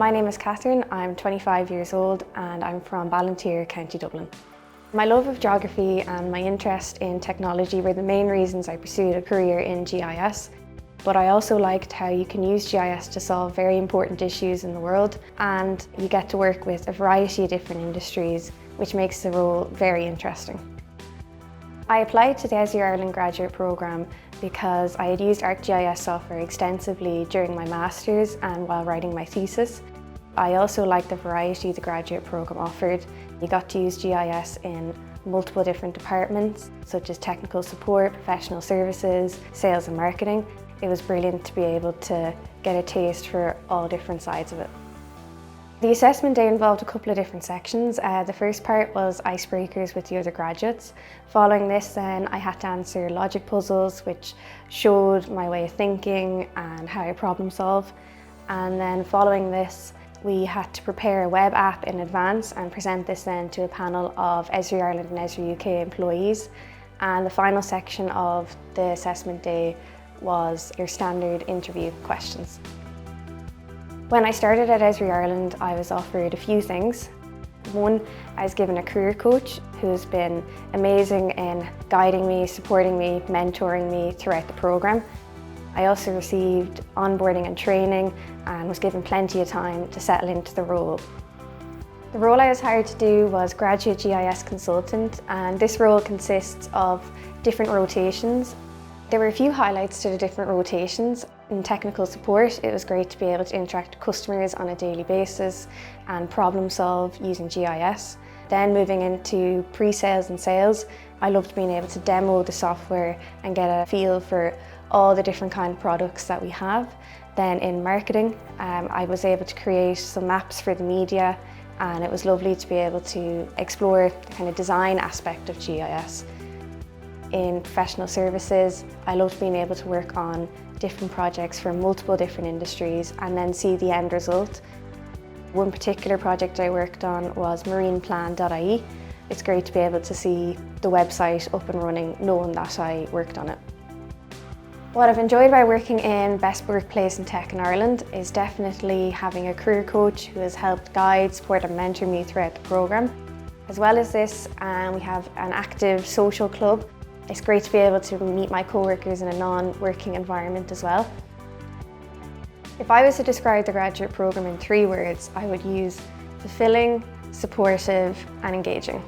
My name is Katherine, I'm 25 years old and I'm from Ballinteer, County Dublin. My love of geography and my interest in technology were the main reasons I pursued a career in GIS, but I also liked how you can use GIS to solve very important issues in the world, and you get to work with a variety of different industries, which makes the role very interesting. I applied to the Esri Ireland Graduate Program because I had used ArcGIS software extensively during my Masters and while writing my thesis. I also liked the variety the graduate program offered. You got to use GIS in multiple different departments, such as technical support, professional services, sales and marketing. It was brilliant to be able to get a taste for all different sides of it. The assessment day involved a couple of different sections. The first part was icebreakers with the other graduates. Following this then I had to answer logic puzzles which showed my way of thinking and how I problem solve. And then following this we had to prepare a web app in advance and present this then to a panel of Esri Ireland and Esri UK employees. And the final section of the assessment day was your standard interview questions. When I started at Esri Ireland, I was offered a few things. One, I was given a career coach who's been amazing in guiding me, supporting me, mentoring me throughout the programme. I also received onboarding and training and was given plenty of time to settle into the role. The role I was hired to do was graduate GIS consultant, and this role consists of different rotations. There were a few highlights to the different rotations. In technical support, it was great to be able to interact with customers on a daily basis and problem solve using GIS. Then moving into pre-sales and sales, I loved being able to demo the software and get a feel for all the different kind of products that we have. Then in marketing, I was able to create some maps for the media, and it was lovely to be able to explore the kind of design aspect of GIS. In professional services, I loved being able to work on different projects for multiple different industries and then see the end result. One particular project I worked on was marineplan.ie. It's great to be able to see the website up and running knowing that I worked on it. What I've enjoyed by working in Best Workplace in Tech in Ireland is definitely having a career coach who has helped guide, support and mentor me throughout the programme. As well as this, we have an active social club. It's great to be able to meet my co-workers in a non-working environment as well. If I was to describe the graduate programme in 3 words, I would use fulfilling, supportive and engaging.